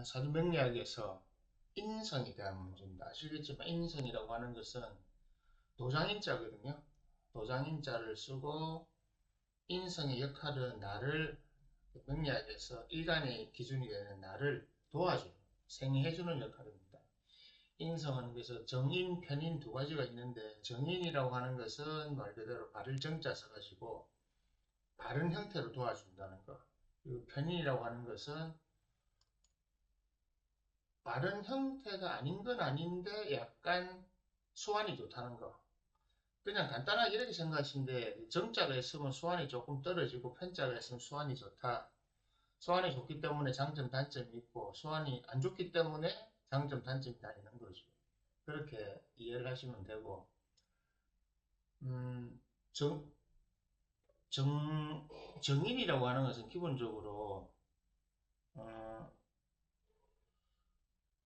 사주명리학에서 인성에 대한 문제입니다. 아시겠지만 인성이라고 하는 것은 도장인자거든요. 도장인자를 쓰고 인성의 역할은 나를 명리학에서 일간의 기준이 되는 나를 도와주는 생해주는 역할입니다. 인성은 그래서 정인, 편인 두 가지가 있는데 정인이라고 하는 것은 말 그대로 발을 정자 써가지고 바른 형태로 도와준다는 거. 그리고 편인이라고 하는 것은 바른 형태가 아닌 건 아닌데 약간 수완이 좋다는 거. 그냥 간단하게 이렇게 생각하시는데 정자가 있으면 수완이 조금 떨어지고 편자가 있으면 수완이 좋다. 수완이 좋기 때문에 장점, 단점이 있고 수완이 안 좋기 때문에 장점, 단점이 다 있는 거죠. 그렇게 이해를 하시면 되고 음, 정, 정인이라고 하는 것은 기본적으로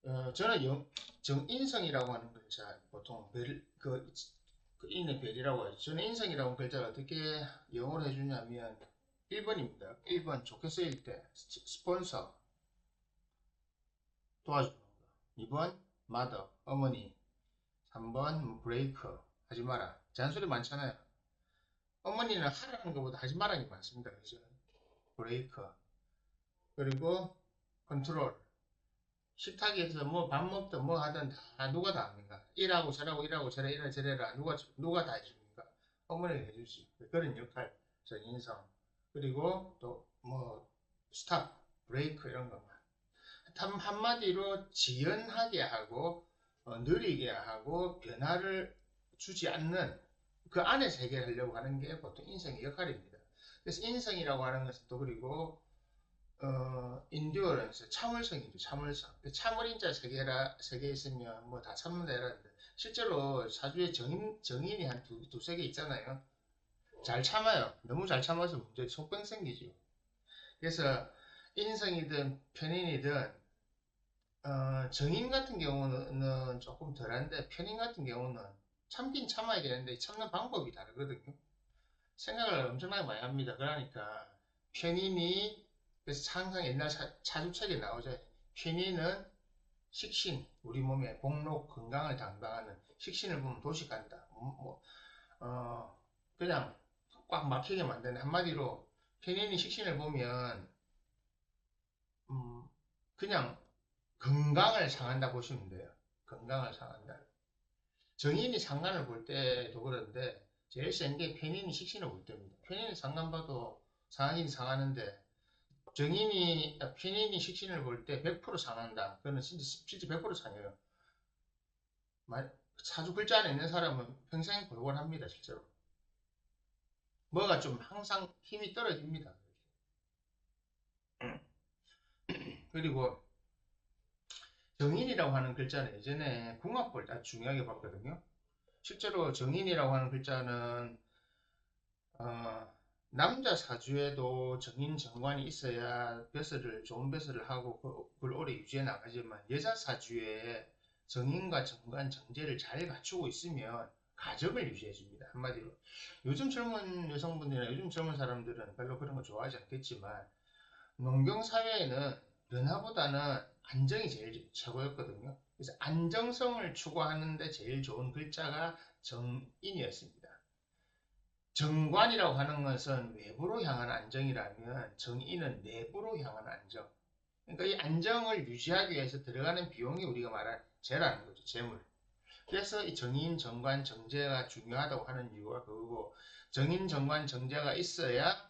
어, 저는 정인성이라고 하는 글자 보통 그 인의 별이라고 하죠. 저는 인성이라는 글자를 어떻게 영어로 해주냐면 1번입니다. 1번 좋게 쓰일 때 스폰서 도와주는 거. 2번 mother 어머니. 3번 브레이크 하지 마라. 잔소리 많잖아요. 어머니는 하라는 것보다 하지 말라는 게 많습니다. 그죠? 브레이크. 그리고 컨트롤. 식탁에서 뭐 밥 먹든 뭐 하든 다 누가 다 합니까? 일하고 저라고 일하고 저래 이래 저래라 누가 다 해줍니까? 어머니가 해주지. 그런 역할, 정인성. 그리고 또 뭐 스탑, 브레이크 이런 것만. 한마디로 지연하게 하고 느리게 하고 변화를 주지 않는 그 안에서 해결하려고 하는 게 보통 인성의 역할입니다. 그래서 인성이라고 하는 것은 또 그리고 endurance, 참을성이죠, 참을성. 참을인자 세 개 있으면 뭐 다 참는다 이러는데, 실제로 사주에 정인이 한 두세 개 있잖아요. 잘 참아요. 너무 잘 참아서 문제, 속병 생기죠. 그래서 인성이든 편인이든, 정인 같은 경우는 조금 덜한데, 편인 같은 경우는 참긴 참아야 되는데, 참는 방법이 다르거든요. 생각을 엄청나게 많이 합니다. 그러니까, 편인이 그래서 항상 옛날 차주책에 나오죠. 편인은 식신, 우리 몸의 복록, 건강을 담당하는 식신을 보면 도식한다. 그냥 꽉 막히게 만드는 한마디로 편인이 식신을 보면 그냥 건강을 상한다 보시면 돼요. 건강을 상한다. 정인이 상간을 볼 때도 그런데 제일 센 게 편인이 식신을 볼 때입니다. 편인이 상간 봐도 상하긴 상하는데 편인이 식신을 볼 때 100% 상한다. 그거는 진짜 100% 상해요. 사주 글자 안에 있는 사람은 평생 골골합니다, 실제로. 뭐가 좀 항상 힘이 떨어집니다. 그리고 정인이라고 하는 글자는 예전에 궁합 볼 때 아주 중요하게 봤거든요. 실제로 정인이라고 하는 글자는 어, 남자 사주에도 정인 정관이 있어야 좋은 벼슬을 하고 그걸 오래 유지해 나가지만 여자 사주에 정인과 정관 정제를 잘 갖추고 있으면 가정을 유지해 줍니다. 한마디로 요즘 젊은 여성분들이나 요즘 젊은 사람들은 별로 그런 거 좋아하지 않겠지만 농경 사회에는 변화보다는 안정이 제일 최고였거든요. 그래서 안정성을 추구하는데 제일 좋은 글자가 정인이었습니다. 정관이라고 하는 것은 외부로 향한 안정이라면 정인은 내부로 향한 안정. 그러니까 이 안정을 유지하기 위해서 들어가는 비용이 우리가 말한 재라는 거죠. 재물. 그래서 이 정인, 정관, 정제가 중요하다고 하는 이유가 그거고 정인, 정관, 정제가 있어야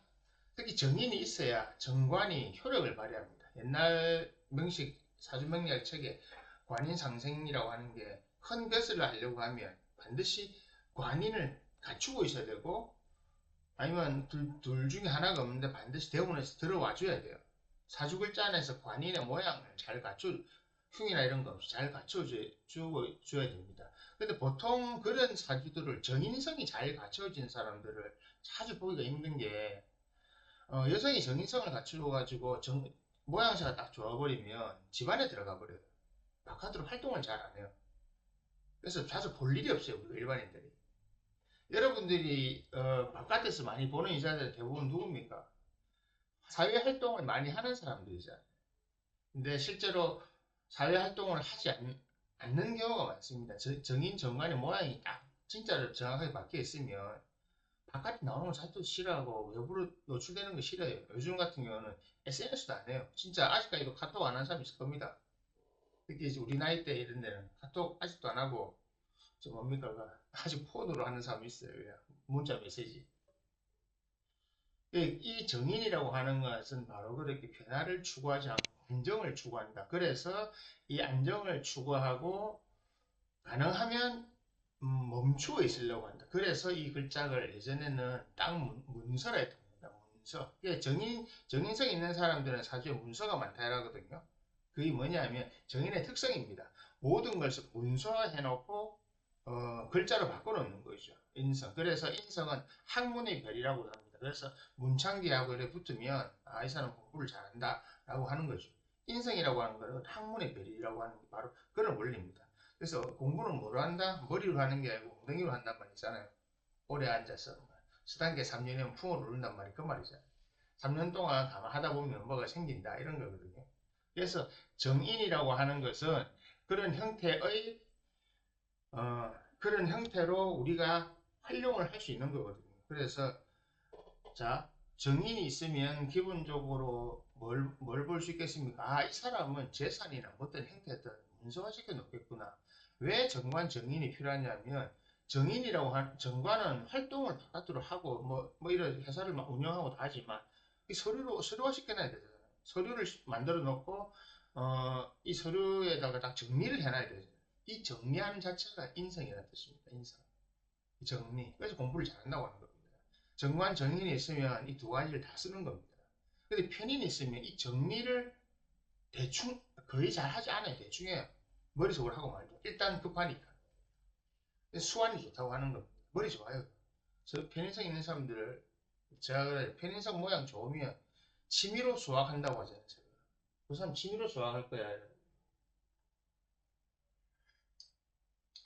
특히 정인이 있어야 정관이 효력을 발휘합니다. 옛날 명식 사주명리학 책에 관인상생이라고 하는 게 큰 벼슬을 하려고 하면 반드시 관인을 갖추고 있어야 되고 아니면 둘 중에 하나가 없는데 반드시 대원에서 들어와 줘야 돼요. 사주글자 안에서 관인의 모양을 잘 갖춰, 흉이나 이런 거 없이 잘 줘야 됩니다. 근데 보통 그런 사주들을 정인성이 잘 갖춰진 사람들을 자주 보기가 힘든 게, 여성이 정인성을 갖추어가지고 모양새가 딱 좋아버리면 집안에 들어가 버려요. 바깥으로 활동을 잘 안 해요. 그래서 자주 볼 일이 없어요, 우리가 일반인들이. 여러분들이 바깥에서 많이 보는 여자들 대부분 누굽니까? 사회 활동을 많이 하는 사람들이잖아요. 근데 실제로 사회 활동을 하지 않는 경우가 많습니다. 정인 정관의 모양이 딱 진짜로 정확하게 박혀 있으면 바깥에 나오는 거 자체도 싫어하고 외부로 노출되는 거 싫어해요. 요즘 같은 경우는 SNS도 안 해요. 진짜 아직까지도 카톡 안 하는 사람 있을 겁니다. 특히 이제 우리 나이 대 이런 데는 카톡 아직도 안 하고 저 뭡니까 아직 폰으로 하는 사람이 있어요. 그냥 문자 메시지. 이 정인이라고 하는 것은 바로 그렇게 변화를 추구하지 않고 안정을 추구한다. 그래서 이 안정을 추구하고 가능하면 멈추어 있으려고 한다. 그래서 이 글자를 예전에는 딱 문서라 했던 겁니다. 문서. 정인성 있는 사람들은 사주에 문서가 많다 이라거든요. 그게 뭐냐면 정인의 특성입니다. 모든 것을 문서화해놓고 글자로 바꿔놓는 거죠. 인성. 그래서 인성은 학문의 별이라고 합니다. 그래서 문창기하고 이렇게 붙으면 이 사람 공부를 잘한다 라고 하는 거죠. 인성이라고 하는 것은 학문의 별이라고 하는 게 바로 그런 원리입니다. 그래서 공부는 뭐로 한다? 머리로 하는 게 아니고 엉덩이로 한단 말 있잖아요. 오래 앉아서 수단계 3년이면 풍을 오른단 말이 그 말이잖아요. 3년 동안 가만 하다 보면 뭐가 생긴다 이런 거거든요. 그래서 정인이라고 하는 것은 그런 형태의 그런 형태로 우리가 활용을 할 수 있는 거거든요. 그래서 자 정인이 있으면 기본적으로 뭘 볼 수 있겠습니까? 이 사람은 재산이나 어떤 형태든 문서화시켜 놓겠구나. 왜 정관 정인이 필요하냐면 정관은 활동을 바깥으로 하고 뭐 이런 회사를 막 운영하고 다 하지만 이 서류화 시켜놔야 되잖아요. 서류를 만들어 놓고 이 서류에다가 딱 정리를 해놔야 되죠. 이 정리하는 자체가 인성이라는 뜻입니다. 인성. 정리. 그래서 공부를 잘한다고 하는 겁니다. 정관 정인이 있으면 이 두 가지를 다 쓰는 겁니다. 근데 편인이 있으면 이 정리를 대충 거의 잘 하지 않아요. 대충 해요. 머릿속으로 하고 말죠. 일단 급하니까. 수완이 좋다고 하는 겁니다. 머리 좋아요. 저 편인성 있는 사람들 제가 그래 편인성 모양 좋으면 취미로 수학한다고 하잖아요. 제가. 그 사람 취미로 수학할 거야.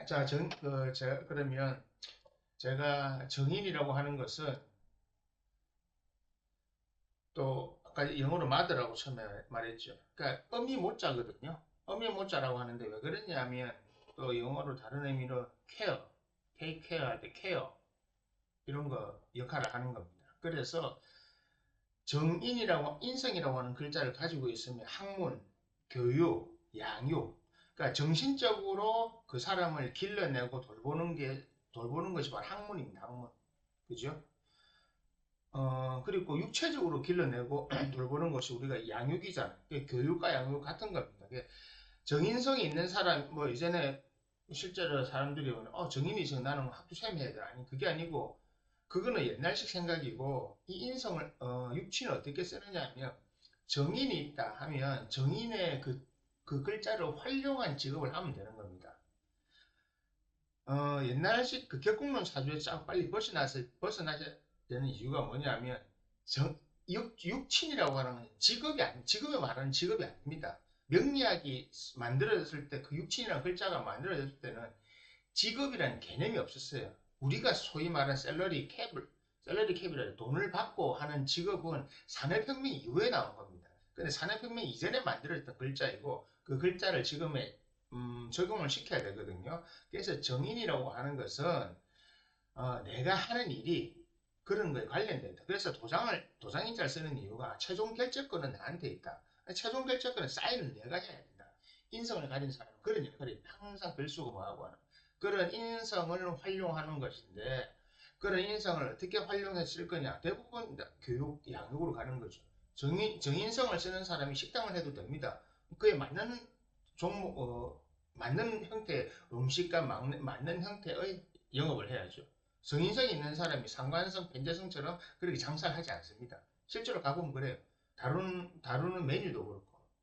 자, 제가 그러면 제가 정인이라고 하는 것은 또 아까 영어로 mother라고 처음에 말했죠. 그러니까 어미 모자거든요. 어미 모자라고 하는데 왜 그러냐면 또 영어로 다른 의미로 care, take care 할 때 care 이런 거 역할을 하는 겁니다. 그래서 정인이라고 인성이라고 하는 글자를 가지고 있으면 학문, 교육, 양육, 그러니까 정신적으로 그 사람을 길러내고 돌보는 것이 바로 학문입니다. 학문, 그죠? 그리고 육체적으로 길러내고 돌보는 것이 우리가 양육이잖아요. 교육과 양육 같은 겁니다. 정인성이 있는 사람, 뭐 이전에 실제로 사람들이 정인이 있어 나는 학교 쌤해야 돼. 아니, 그게 아니고, 그거는 옛날식 생각이고, 이 인성을, 육친을 어떻게 쓰느냐 하면, 정인이 있다 하면, 정인의 그 글자를 활용한 직업을 하면 되는 겁니다. 옛날식 그 격국론 사주에서 빨리 벗어나셔야 되는 이유가 뭐냐면, 육친이라고 하는 직업에 말하는 직업이 아닙니다. 명리학이 만들어졌을 때, 그 육친이라는 글자가 만들어졌을 때는 직업이라는 개념이 없었어요. 우리가 소위 말하는 셀러리 캡이라 돈을 받고 하는 직업은 산업혁명 이후에 나온 겁니다. 근데 산업혁명 이전에 만들어졌던 글자이고, 그 글자를 지금에 적용을 시켜야 되거든요. 그래서 정인이라고 하는 것은 내가 하는 일이 그런 거에 관련된다. 그래서 도장인자를 쓰는 이유가 최종 결정권은 나한테 있다. 최종 결정권은 사인을 내가 해야 된다. 인성을 가진 사람은 그런 역할이 항상 글쓰고 뭐하고 하는 그런 인성을 활용하는 것인데 그런 인성을 어떻게 활용해 쓸 거냐. 대부분 교육, 양육으로 가는 거죠. 정인성을 쓰는 사람이 식당을 해도 됩니다. 그에 맞는 종목, 맞는 형태의 음식과 맞는 형태의 영업을 해야죠. 성인성이 있는 사람이 상관성, 변재성처럼 그렇게 장사를 하지 않습니다. 실제로 가보면 그래요. 다루는 메뉴도 그렇고.